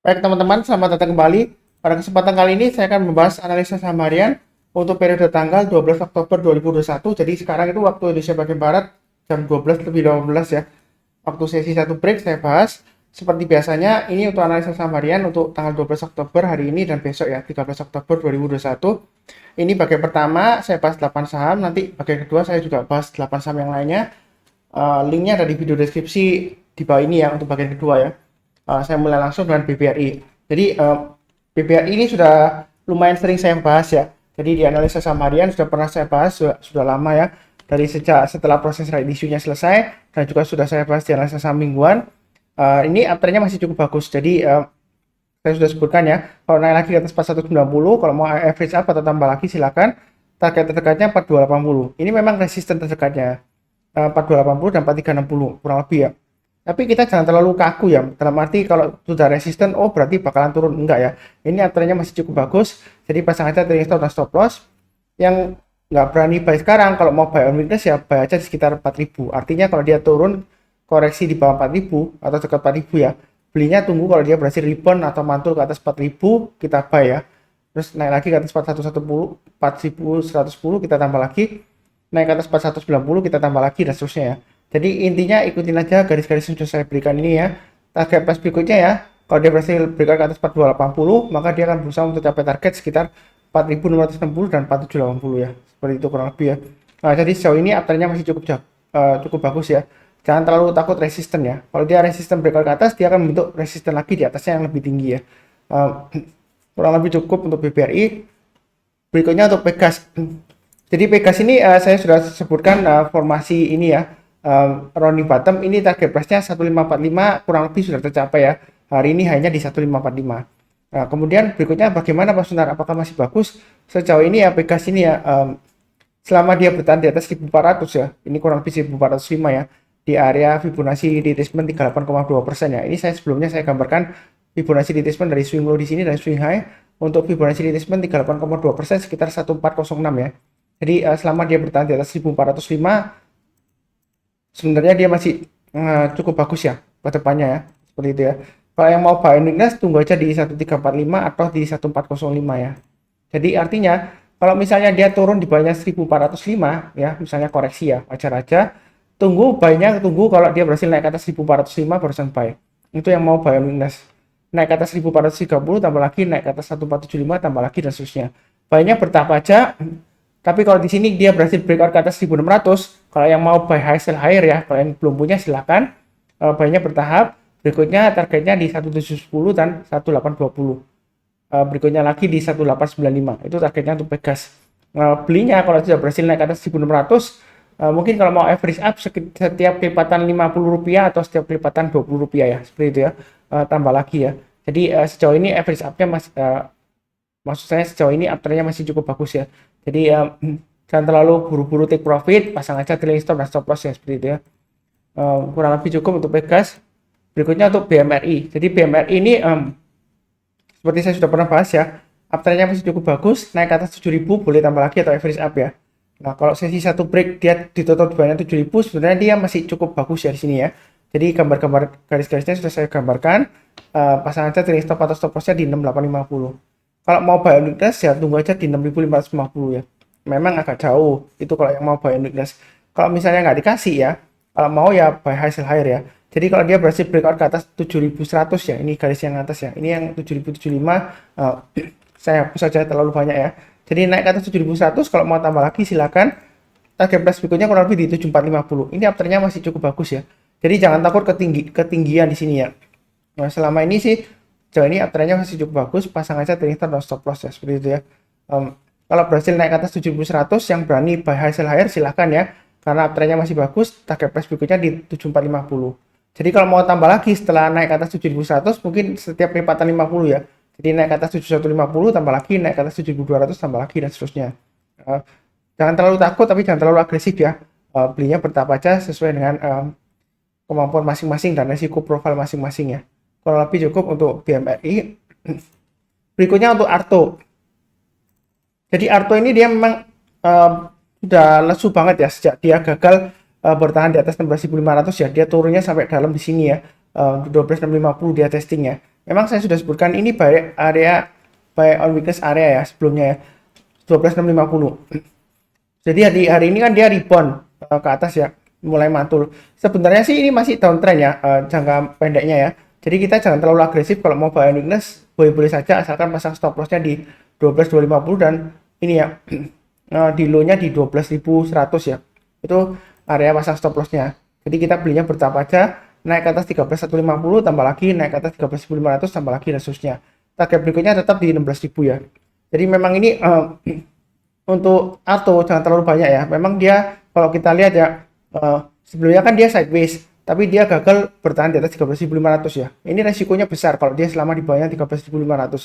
Baik teman-teman, selamat datang kembali. Pada kesempatan kali ini saya akan membahas analisa saham harian untuk periode tanggal 12 Oktober 2021. Jadi sekarang itu waktu Indonesia bagian Barat jam 12 lebih 18 ya. Waktu sesi satu break saya bahas. Seperti biasanya ini untuk analisa saham harian untuk tanggal 12 Oktober hari ini dan besok ya 13 Oktober 2021. Ini bagian pertama saya bahas 8 saham, nanti bagian kedua saya juga bahas 8 saham yang lainnya. Linknya ada di video deskripsi di bawah ini ya untuk bagian kedua ya. Saya mulai langsung dengan BBRI. Jadi BBRI ini sudah lumayan sering saya bahas ya. Jadi di analisa saham harian sudah pernah saya bahas sudah lama ya. Dari sejak setelah proses right issue-nya selesai dan juga sudah saya bahas di analisa saham mingguan. Ini uptrend-nya masih cukup bagus. Jadi saya sudah sebutkan ya, kalau naik lagi ke atas 4190, kalau mau average up atau tambah lagi silakan. Target terdekatnya 4280. Ini memang resisten terdekatnya 4280 dan 4360 kurang lebih ya. Tapi kita jangan terlalu kaku ya. Dalam arti kalau sudah resisten, oh berarti bakalan turun. Enggak ya. Ini uptrend-nya masih cukup bagus. Jadi pasang aja trading stop dan stop loss. Yang nggak berani buy sekarang, kalau mau buy on weakness ya buy aja di sekitar 4000. Artinya kalau dia turun koreksi di bawah 4000 atau dekat 4000 ya, belinya tunggu kalau dia berhasil rebound atau mantul ke atas 4000 kita buy ya. Terus naik lagi ke atas 4110, 4110 kita tambah lagi, naik ke atas 4190 kita tambah lagi dan seterusnya ya. Jadi intinya ikutin aja garis-garis yang sudah saya berikan ini ya. Target price berikutnya ya, kalau dia berhasil berikan ke atas 4280 maka dia akan berusaha untuk capai target sekitar 4660 dan 4780 ya. Seperti itu kurang lebih ya. Nah, jadi sejauh ini uptrend-nya masih cukup bagus ya. Jangan terlalu takut resisten ya. Kalau dia resisten breakout ke atas, dia akan membentuk resisten lagi di atasnya yang lebih tinggi ya. Kurang lebih cukup untuk BBRI. Berikutnya untuk Pegas. Jadi Pegas ini saya sudah sebutkan formasi ini ya. Rounding bottom ini target price-nya 1545 kurang lebih sudah tercapai ya. Hari ini hanya di 1545. Nah, kemudian berikutnya bagaimana Pak Sunar? Apakah masih bagus? Sejauh ini ya Pegas ini ya selama dia bertahan di atas 1400 ya. Ini kurang lebih 1405 ya. Di area Fibonacci retracement 38,2% ya. Ini saya sebelumnya saya gambarkan Fibonacci retracement dari swing low di sini dan swing high. Untuk Fibonacci retracement 38,2% sekitar 1406 ya. Jadi selama dia bertahan di atas 1405 sebenarnya dia masih cukup bagus ya ke depannya ya. Seperti itu ya. Kalau yang mau buy weakness tunggu aja di 1345 atau di 1405 ya. Jadi artinya kalau misalnya dia turun di bawahnya 1405 ya, misalnya koreksi ya, wajar aja. Tunggu kalau dia berhasil naik ke atas 1405 barusan buy. Itu yang mau buy weakness. Naik ke atas 1430 tambah lagi, naik ke atas 1475 tambah lagi dan seterusnya. Buy-nya bertahap aja. Tapi kalau di sini dia berhasil breakout ke atas 1600, kalau yang mau buy high sell higher ya, kalau yang belum punya silakan. Buy-nya bertahap. Berikutnya targetnya di 1710 dan 1820. Berikutnya lagi di 1895. Itu targetnya untuk Pegas. Belinya kalau sudah berhasil naik ke atas 1600, mungkin kalau mau average up setiap kelipatan Rp50 atau setiap kelipatan Rp20 ya, seperti itu ya. Tambah lagi ya. Jadi sejauh ini average up-nya maksud saya sejauh ini uptrend-nya masih cukup bagus ya. Jadi jangan terlalu buru-buru take profit, pasang aja trailing stop dan stop loss ya seperti itu ya. Kurang lebih cukup untuk Pegas. Berikutnya untuk BMRI. Jadi BMRI ini seperti saya sudah pernah bahas ya, uptrend-nya masih cukup bagus, naik ke atas 7000 boleh tambah lagi atau average up ya. Nah, kalau sesi satu break dia ditutup di bawahnya 7000 sebenarnya dia masih cukup bagus ya di sini ya. Jadi gambar-gambar garis-garisnya sudah saya gambarkan. Pasang aja trailing stop atau stop loss-nya di 6850. Kalau mau buy on weakness ya tunggu aja di 6550 ya. Memang agak jauh itu kalau yang mau buy on weakness. Kalau misalnya nggak dikasih ya, kalau mau ya buy high sell higher ya. Jadi kalau dia berhasil breakout ke atas 7100 ya, ini garis yang atas ya. Ini yang 7075 saya hapus saja terlalu banyak ya. Jadi naik ke atas 7100 kalau mau tambah lagi silakan. Target price berikutnya kurang lebih di 7450. Ini uptrend-nya masih cukup bagus ya. Jadi jangan takut ketinggian di sini ya. Nah, selama ini sih sejauh ini uptrend-nya masih cukup bagus, pasang aja trailing stop dan stop loss ya seperti itu ya. Kalau berhasil naik ke atas 7100 yang berani buy high sell higher silahkan ya, karena uptrend-nya masih bagus. Target price berikutnya di 7450. Jadi kalau mau tambah lagi setelah naik ke atas 7100 mungkin setiap lipatan 50 ya. Jadi naik ke atas 7150 tambah lagi, naik ke atas 7200 tambah lagi dan seterusnya. Jangan terlalu takut tapi jangan terlalu agresif ya. Belinya bertahap aja sesuai dengan kemampuan masing-masing dan risiko profil masing-masing ya. Kalau lebih cukup untuk BMRI. Berikutnya untuk Arto. Jadi Arto ini dia memang sudah lesu banget ya sejak dia gagal bertahan di atas 16.500 ya. Dia turunnya sampai dalam di sini ya. 12.650 dia testing ya. Memang saya sudah sebutkan ini buy area, buy on weakness area ya sebelumnya ya, 12.650. Jadi hari ini kan dia rebound ke atas ya, mulai mantul. Sebenarnya sih ini masih downtrend ya, jangka pendeknya ya. Jadi kita jangan terlalu agresif kalau mau buy on weakness, boleh-boleh saja asalkan pasang stop lossnya di 12.250 dan ini ya, di low-nya di 12.100 ya. Itu area pasang stop loss-nya. Jadi kita belinya bertahap aja, naik ke atas 13.150 tambah lagi, naik ke atas 13.500 tambah lagi, dan seterusnya. Target berikutnya tetap di 16.000 ya. Jadi memang ini untuk Arto jangan terlalu banyak ya. Memang dia kalau kita lihat ya, sebelumnya kan dia sideways, tapi dia gagal bertahan di atas 13.500 ya. Ini resikonya besar kalau dia selama di bawahnya 13.500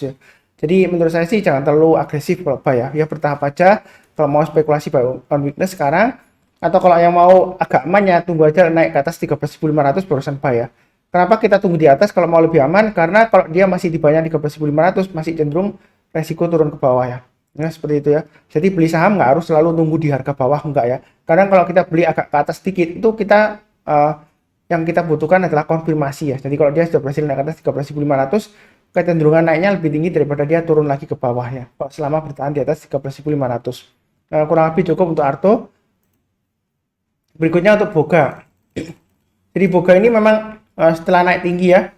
ya. Jadi menurut saya sih jangan terlalu agresif kalau buy ya. Ya bertahap aja kalau mau spekulasi buy on weakness sekarang, atau kalau yang mau agak aman ya tunggu aja naik ke atas 13.500 barusan buy ya. Kenapa kita tunggu di atas kalau mau lebih aman? Karena kalau dia masih di bawahnya 13.500 masih cenderung resiko turun ke bawah ya. Ya seperti itu ya. Jadi beli saham nggak harus selalu nunggu di harga bawah, enggak ya. Kadang kalau kita beli agak ke atas sedikit itu kita yang kita butuhkan adalah konfirmasi ya. Jadi kalau dia sudah berhasil naik ke atas 13.500, kecenderungan naiknya lebih tinggi daripada dia turun lagi ke bawah ya. Kalau selama bertahan di atas 13.500. Kurang lebih cukup untuk Arto. Berikutnya untuk Boga. Jadi Boga ini memang setelah naik tinggi ya,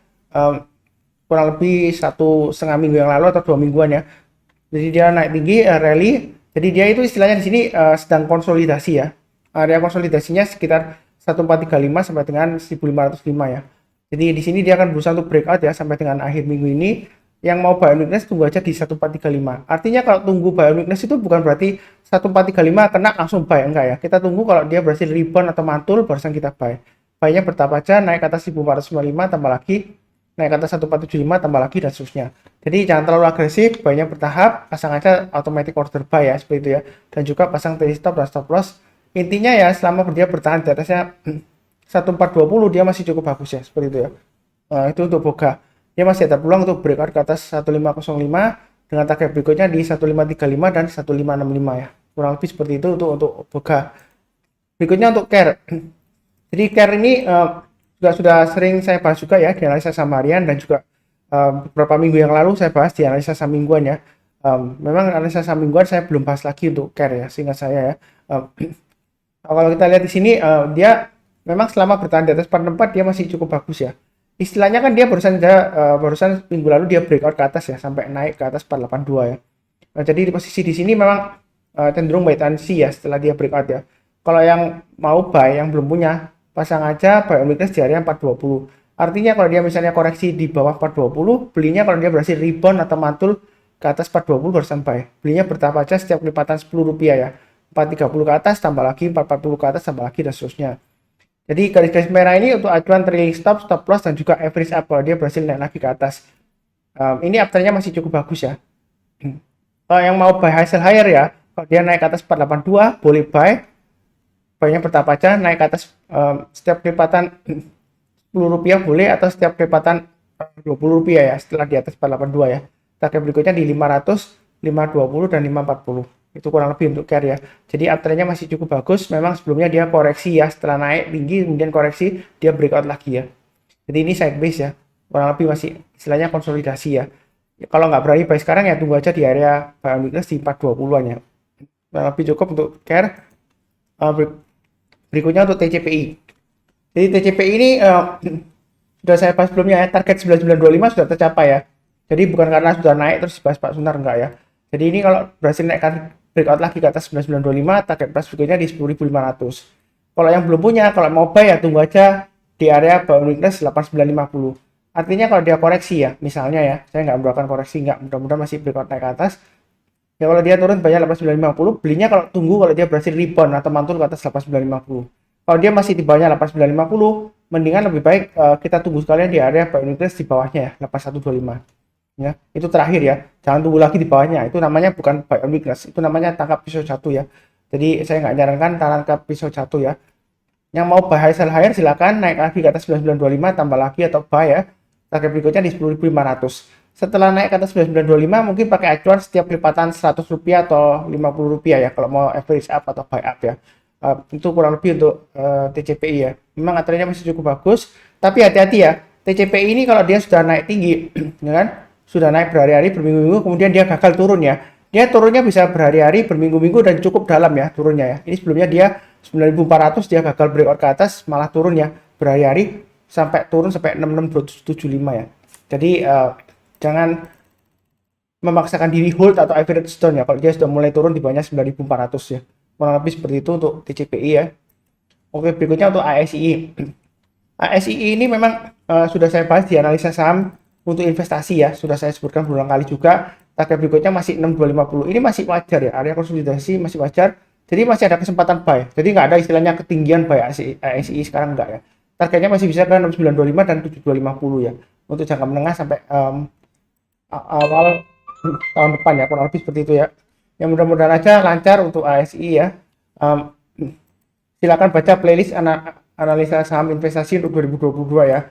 kurang lebih 1,5 minggu yang lalu atau 2 mingguan ya. Jadi dia naik tinggi, rally. Jadi dia itu istilahnya di sini sedang konsolidasi ya. Area konsolidasinya sekitar 1435 sampai dengan 1505 ya. Jadi di sini dia akan berusaha untuk breakout ya sampai dengan akhir minggu ini. Yang mau buy on weakness tunggu aja di 1435. Artinya kalau tunggu buy on weakness itu bukan berarti 1435 kena langsung buy, enggak ya. Kita tunggu kalau dia berhasil rebound atau mantul barusan kita buy. Buy-nya bertahap aja, naik ke atas 1495 tambah lagi, naik ke atas 1475 tambah lagi, dan seterusnya. Jadi jangan terlalu agresif, buy-nya bertahap, pasang aja automatic order buy ya seperti itu ya. Dan juga pasang trailing stop dan stop loss. Intinya ya selama dia bertahan di atasnya 1420 dia masih cukup bagus ya seperti itu ya. Itu untuk Boga. Dia masih ada peluang untuk breakout ke atas 1505 dengan target berikutnya di 1535 dan 1565 ya. Kurang lebih seperti itu untuk Boga. Berikutnya untuk Care. Jadi Care ini juga sudah sering saya bahas juga ya di analisa saham harian, dan juga beberapa minggu yang lalu saya bahas di analisa saham mingguan ya. Memang analisa saham mingguan saya belum bahas lagi untuk Care ya, seingat saya ya. Kalau kita lihat di sini dia memang selama bertahan di atas 44 dia masih cukup bagus ya. Istilahnya kan dia barusan minggu lalu dia breakout ke atas ya sampai naik ke atas 482 ya. Nah, jadi di posisi di sini memang cenderung wait and see ya setelah dia breakout ya. Kalau yang mau buy yang belum punya, pasang aja buy on weakness di area 420. Artinya kalau dia misalnya koreksi di bawah 420, belinya kalau dia berhasil rebound atau mantul ke atas 420 barusan buy. Belinya bertahap aja setiap kelipatan Rp10 ya. 430 ke atas tambah lagi, 440 ke atas tambah lagi, dan seterusnya. Jadi garis-garis merah ini untuk acuan trailing stop, stop loss, dan juga average up kalau dia berhasil naik lagi ke atas. Ini uptrendnya masih cukup bagus ya. Kalau yang mau buy high sell higher ya, kalau dia naik ke atas 482 boleh buy. Buy-nya bertahap aja, naik ke atas setiap kelipatan Rp10 boleh, atau setiap kelipatan Rp20 ya setelah di atas 482 ya. Target berikutnya di 500, 520 dan 540. Itu kurang lebih untuk Care ya. Jadi uptrendnya masih cukup bagus. Memang sebelumnya dia koreksi ya, setelah naik tinggi kemudian koreksi dia breakout lagi ya. Jadi ini sideways ya, kurang lebih masih istilahnya konsolidasi ya. Kalau nggak berani buy sekarang ya tunggu aja di area buy on weakness di 420-an ya. Kurang lebih cukup untuk Care. Berikutnya untuk TCPI. Jadi TCPI ini sudah saya bahas sebelumnya ya, target 9925 sudah tercapai ya. Jadi bukan karena sudah naik terus dibahas Pak Sunar, enggak ya. Jadi ini kalau berhasil naikkan breakout lagi ke atas 9925, target price berikutnya di 10.500. Kalau yang belum punya, kalau mau buy ya tunggu aja di area buy on weakness 8950. Artinya kalau dia koreksi ya, misalnya ya, saya nggak mendoakan koreksi, nggak, mudah-mudahan masih breakout naik ke atas. Ya kalau dia turun banyak 8950, belinya kalau tunggu kalau dia berhasil rebound atau mantul ke atas 8950. Kalau dia masih di bawahnya 8950, mendingan lebih baik kita tunggu sekalian di area buy on weakness di bawahnya ya, 8125. Ya, itu terakhir ya, jangan tunggu lagi di bawahnya. Itu namanya bukan buy on weakness, itu namanya tangkap pisau jatuh ya. Jadi saya nggak nyarankan tangkap pisau jatuh ya. Yang mau buy high sell higher silakan naik lagi ke atas 9925 tambah lagi atau buy ya. Target berikutnya di 10.500. Setelah naik ke atas 9925 mungkin pakai acuan setiap kelipatan Rp100 atau Rp50 ya kalau mau average up atau buy up ya. Itu kurang lebih untuk TCPI ya. Memang aturannya masih cukup bagus, tapi hati-hati ya. TCPI ini kalau dia sudah naik tinggi, ya kan, sudah naik berhari-hari, berminggu-minggu, kemudian dia gagal turun ya. Dia turunnya bisa berhari-hari, berminggu-minggu, dan cukup dalam ya turunnya ya. Ini sebelumnya dia 9.400, dia gagal breakout ke atas, malah turun ya berhari-hari sampai turun sampai 66.275 ya. Jadi jangan memaksakan diri hold atau average down ya. Kalau dia sudah mulai turun di bawahnya 9.400 ya. Kurang lebih seperti itu untuk TCPI ya. Oke, berikutnya untuk ASII. ASII ini memang sudah saya bahas di analisa saham untuk investasi ya. Sudah saya sebutkan berulang kali juga. Target berikutnya masih 6250. Ini masih wajar ya. Area konsolidasi masih wajar. Jadi masih ada kesempatan buy. Jadi nggak ada istilahnya ketinggian buy ASII sekarang enggak ya. Targetnya masih bisa ke 6925 dan 7250 ya. Untuk jangka menengah sampai awal tahun depan ya, kurang lebih seperti itu ya. Yang mudah-mudahan aja lancar untuk ASI ya. Silakan baca playlist analisa saham investasi untuk 2022 ya,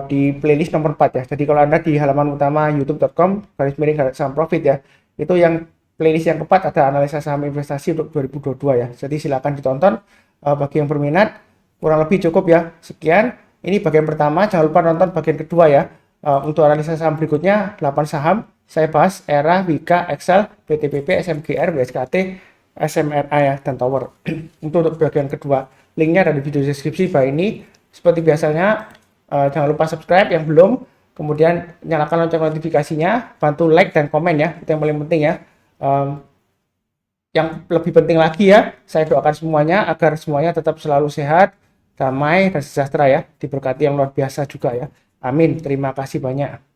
di playlist nomor 4 ya. Jadi kalau Anda di halaman utama youtube.com/saham profit ya, itu yang playlist yang keempat ada analisa saham investasi untuk 2022 ya. Jadi silakan ditonton bagi yang berminat. Kurang lebih cukup ya. Sekian. Ini bagian pertama, jangan lupa nonton bagian kedua ya. Untuk analisa saham berikutnya 8 saham saya bahas Era, Wika, Excel, PTPP, SMGR, WSKT, SMRA ya, dan Tower. Untuk bagian kedua, linknya ada di video deskripsi bawah ini. Seperti biasanya, jangan lupa subscribe yang belum, kemudian nyalakan lonceng notifikasinya, bantu like dan komen ya, itu yang paling penting ya. Yang lebih penting lagi ya, saya doakan semuanya agar semuanya tetap selalu sehat, damai, dan sejahtera ya, diberkati yang luar biasa juga ya. Amin, terima kasih banyak.